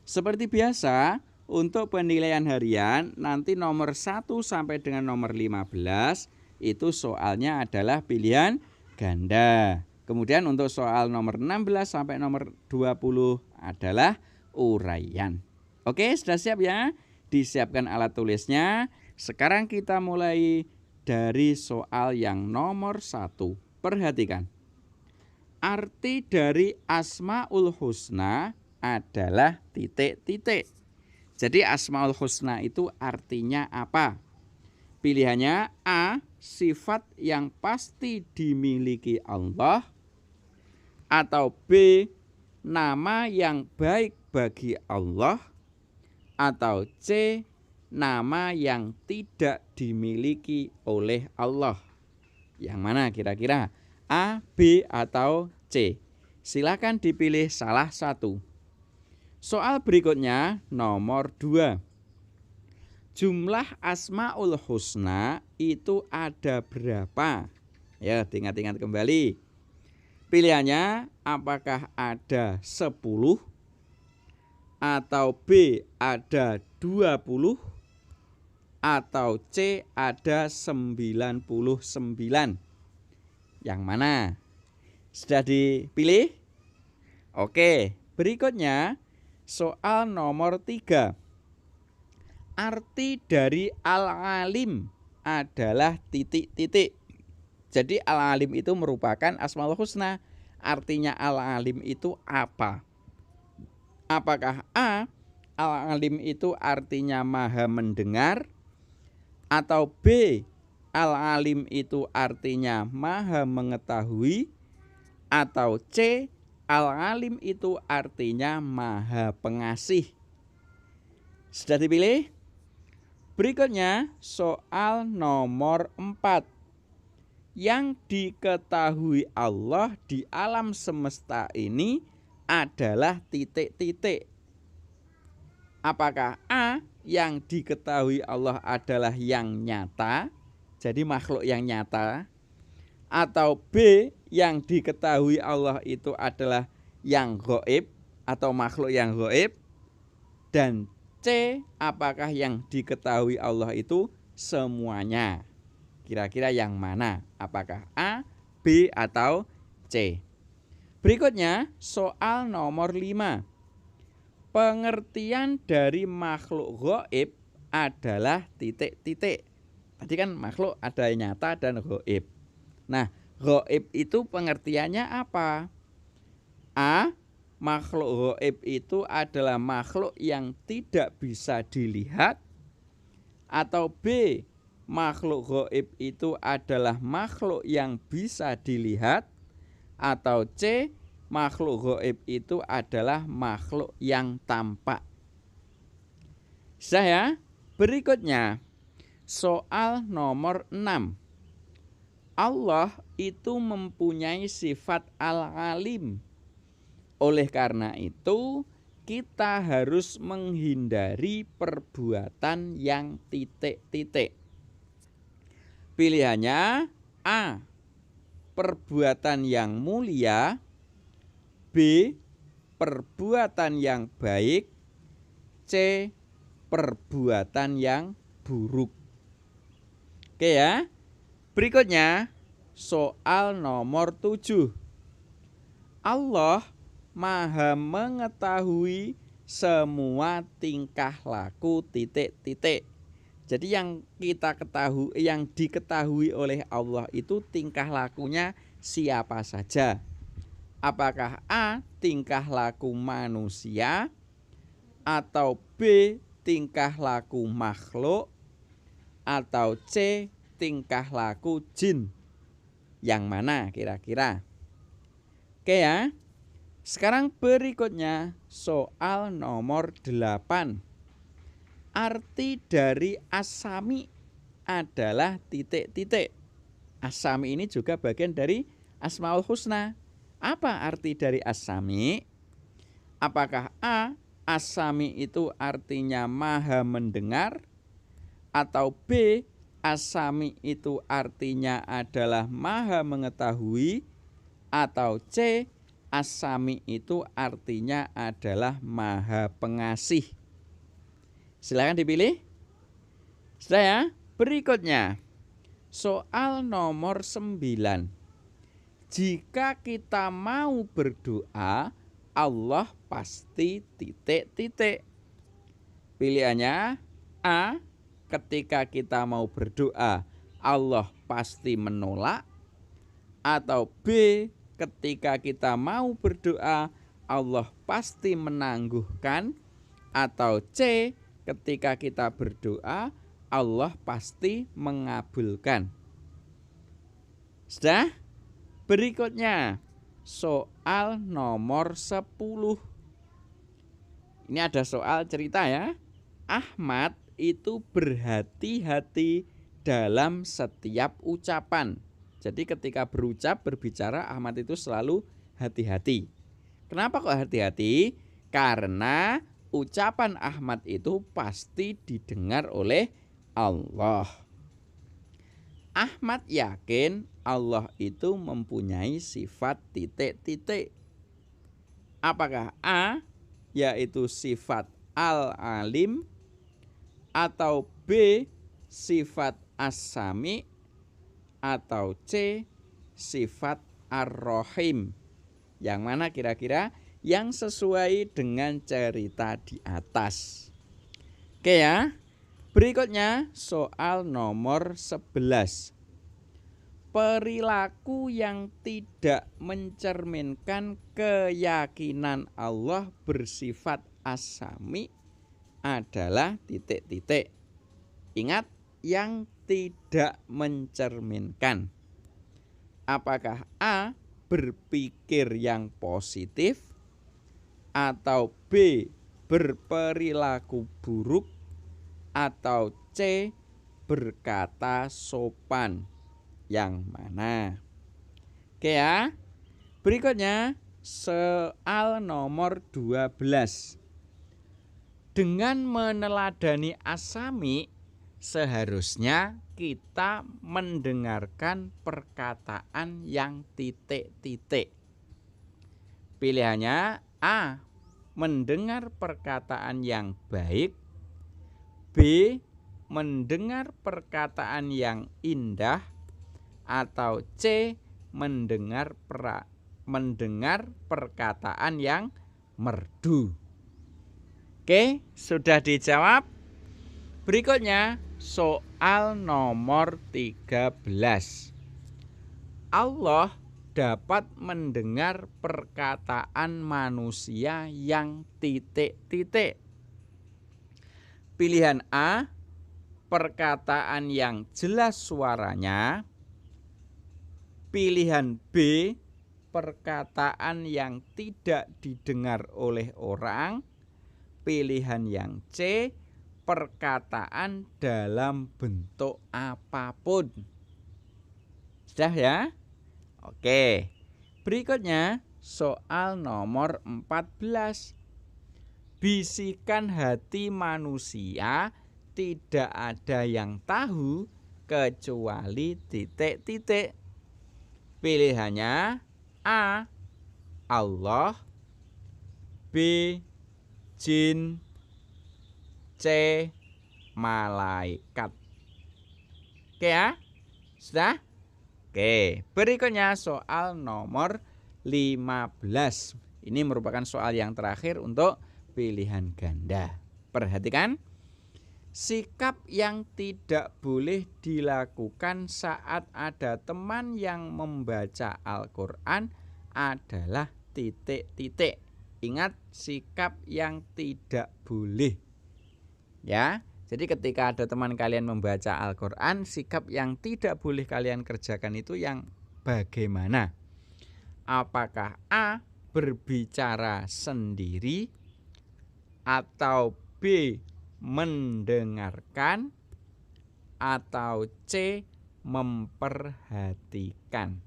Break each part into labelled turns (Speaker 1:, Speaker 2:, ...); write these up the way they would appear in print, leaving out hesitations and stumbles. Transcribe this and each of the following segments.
Speaker 1: Seperti biasa, untuk penilaian harian nanti nomor 1 sampai dengan nomor 15 itu soalnya adalah pilihan ganda. Kemudian untuk soal nomor 16 sampai nomor 20 adalah uraian. Oke, sudah siap ya? Disiapkan alat tulisnya. Sekarang kita mulai dari soal yang nomor 1. Perhatikan. Arti dari Asmaul Husna adalah titik-titik. Jadi Asmaul Husna itu artinya apa? Pilihannya A. Sifat yang pasti dimiliki Allah, atau B. Nama yang baik bagi Allah, atau C. Nama yang tidak dimiliki oleh Allah. Yang mana kira-kira? A, B, atau C? Silakan dipilih salah satu. Soal berikutnya nomor 2. Jumlah Asmaul Husna itu ada berapa? Ya, diingat-ingat kembali. Pilihannya apakah ada 10, atau B ada 20, atau C ada 99. Yang mana? Sudah dipilih? Oke, berikutnya soal nomor 3. Arti dari Al-Alim adalah titik-titik. Jadi Al-Alim itu merupakan Asmaul Husna. Artinya Al-Alim itu apa? Apakah A. Al-Alim itu artinya maha mendengar, atau B. Al-Alim itu artinya maha mengetahui, atau C. Al-Alim itu artinya maha pengasih? Sudah dipilih? Berikutnya soal nomor 4. Yang diketahui Allah di alam semesta ini adalah titik-titik. Apakah A. Yang diketahui Allah adalah yang nyata, jadi makhluk yang nyata, atau B. Yang diketahui Allah itu adalah yang gaib atau makhluk yang gaib, dan C. Apakah yang diketahui Allah itu semuanya? Kira-kira yang mana? Apakah A, B, atau C? Berikutnya soal nomor 5. Pengertian dari makhluk gaib adalah titik-titik. Tadi kan makhluk ada yang nyata dan gaib. Nah, gaib itu pengertiannya apa? A. Makhluk gaib itu adalah makhluk yang tidak bisa dilihat, atau B. Makhluk gaib itu adalah makhluk yang bisa dilihat, atau C. Makhluk gaib itu adalah makhluk yang tampak. Saya berikutnya soal nomor 6. Allah itu mempunyai sifat Al-Alim. Oleh karena itu kita harus menghindari perbuatan yang titik-titik. Pilihannya A. Perbuatan yang mulia, B. Perbuatan yang baik, C. Perbuatan yang buruk. Oke ya. Berikutnya soal nomor 7. Allah maha mengetahui semua tingkah laku titik-titik. Jadi yang diketahui oleh Allah itu tingkah lakunya siapa saja. Apakah A. tingkah laku manusia, atau B. tingkah laku makhluk, atau C. tingkah laku jin? Yang mana kira-kira? Oke ya. Sekarang berikutnya soal nomor 8. Arti dari As-Sami adalah titik-titik. As-Sami ini juga bagian dari Asmaul Husna. Apa arti dari As-Sami? Apakah A. As-Sami itu artinya maha mendengar, atau B. As-Sami itu artinya adalah maha mengetahui, atau C. As-Sami itu artinya adalah Maha Pengasih. Silakan dipilih. Sudah ya? Berikutnya soal nomor 9. Jika kita mau berdoa, Allah pasti titik-titik. Pilihannya A. Ketika kita mau berdoa, Allah pasti menolak. Atau B. Ketika kita mau berdoa, Allah pasti menangguhkan. Atau C. Ketika kita berdoa, Allah pasti mengabulkan. Sudah? Berikutnya soal nomor 10. Ini ada soal cerita ya. Ahmad itu berhati-hati dalam setiap ucapan. Jadi ketika berucap, berbicara, Ahmad itu selalu hati-hati. Kenapa kok hati-hati? Karena ucapan Ahmad itu pasti didengar oleh Allah. Ahmad yakin Allah itu mempunyai sifat titik-titik. Apakah A, yaitu sifat Al-Alim, atau B, sifat As-Sami, atau C, sifat Ar-Rahim? Yang mana kira-kira yang sesuai dengan cerita di atas? Oke ya. Berikutnya soal nomor 11. Perilaku yang tidak mencerminkan keyakinan Allah bersifat As-Sami adalah titik-titik. Ingat, yang tidak mencerminkan. Apakah A, berpikir yang positif, atau B, berperilaku buruk, atau C, berkata sopan? Yang mana? Oke ya. Berikutnya soal nomor 12. Dengan meneladani As-Sami, seharusnya kita mendengarkan perkataan yang titik-titik. Pilihannya A, mendengar perkataan yang baik, B, mendengar perkataan yang indah, atau C, mendengar perkataan yang merdu. Oke, sudah dijawab. Berikutnya soal nomor 13. Allah dapat mendengar perkataan manusia yang titik-titik. Pilihan A, perkataan yang jelas suaranya. Pilihan B, perkataan yang tidak didengar oleh orang. Pilihan yang C, perkataan dalam bentuk apapun. Sudah ya? Oke. Berikutnya soal nomor 14. Bisikan hati manusia tidak ada yang tahu kecuali titik-titik. Pilihannya A, Allah, B, jin, C, malaikat. Oke ya? Sudah? Oke, berikutnya soal nomor 15. Ini merupakan soal yang terakhir untuk pilihan ganda. Perhatikan. Sikap yang tidak boleh dilakukan saat ada teman yang membaca Al-Quran adalah titik-titik. Ingat, sikap yang tidak boleh. Ya, jadi ketika ada teman kalian membaca Al-Quran, sikap yang tidak boleh kalian kerjakan itu yang bagaimana? Apakah A, berbicara sendiri, atau B, mendengarkan, atau C, memperhatikan?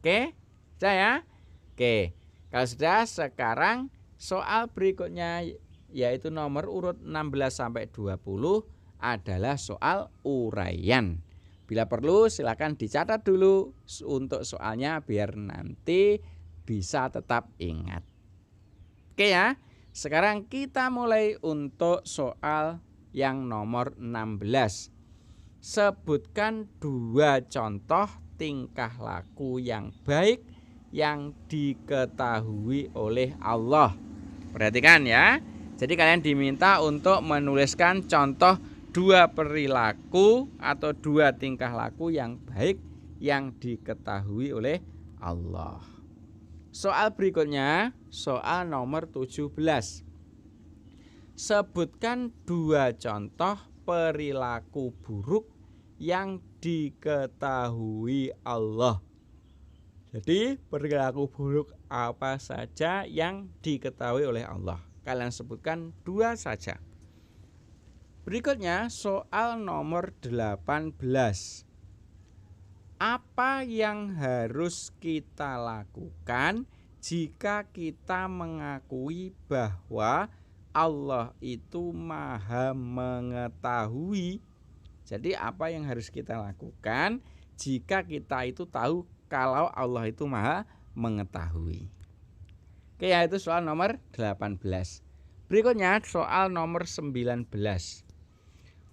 Speaker 1: Oke, sudah ya? Oke, kalau sudah, sekarang soal berikutnya yaitu nomor urut 16 sampai 20 adalah soal uraian. Bila perlu silakan dicatat dulu untuk soalnya biar nanti bisa tetap ingat. Oke ya. Sekarang kita mulai untuk soal yang nomor 16. Sebutkan 2 contoh tingkah laku yang baik yang diketahui oleh Allah. Perhatikan ya. Jadi kalian diminta untuk menuliskan contoh 2 perilaku atau 2 tingkah laku yang baik yang diketahui oleh Allah. Soal berikutnya, soal nomor 17. Sebutkan 2 contoh perilaku buruk yang diketahui Allah. Jadi perilaku buruk apa saja yang diketahui oleh Allah? Kalian sebutkan 2 saja. Berikutnya soal nomor 18. Apa yang harus kita lakukan jika kita mengakui bahwa Allah itu maha mengetahui? Jadi apa yang harus kita lakukan jika kita itu tahu kalau Allah itu maha mengetahui? Oke ya, itu soal nomor 18. Berikutnya soal nomor 19.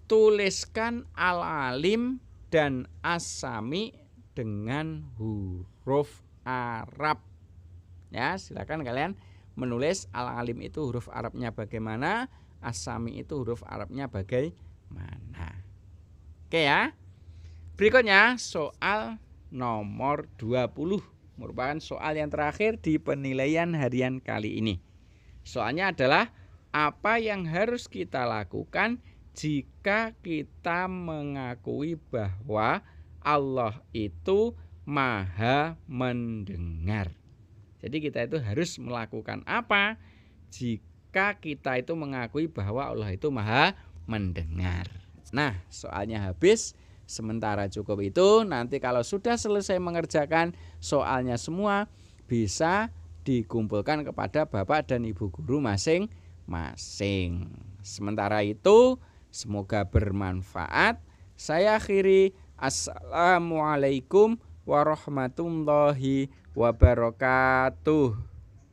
Speaker 1: Tuliskan Al-Alim dan As-Sami dengan huruf Arab. Ya, silakan kalian menulis Al-Alim itu huruf Arabnya bagaimana, As-Sami itu huruf Arabnya bagaimana. Oke ya. Berikutnya soal nomor 20 merupakan soal yang terakhir di penilaian harian kali ini. Soalnya adalah apa yang harus kita lakukan jika kita mengakui bahwa Allah itu maha mendengar. Jadi kita itu harus melakukan apa jika kita itu mengakui bahwa Allah itu maha mendengar. Nah, soalnya habis. Sementara cukup itu. Nanti kalau sudah selesai mengerjakan soalnya semua, bisa dikumpulkan kepada Bapak dan Ibu guru masing-masing. Sementara itu, semoga bermanfaat. Saya akhiri. Assalamualaikum warahmatullahi wabarakatuh.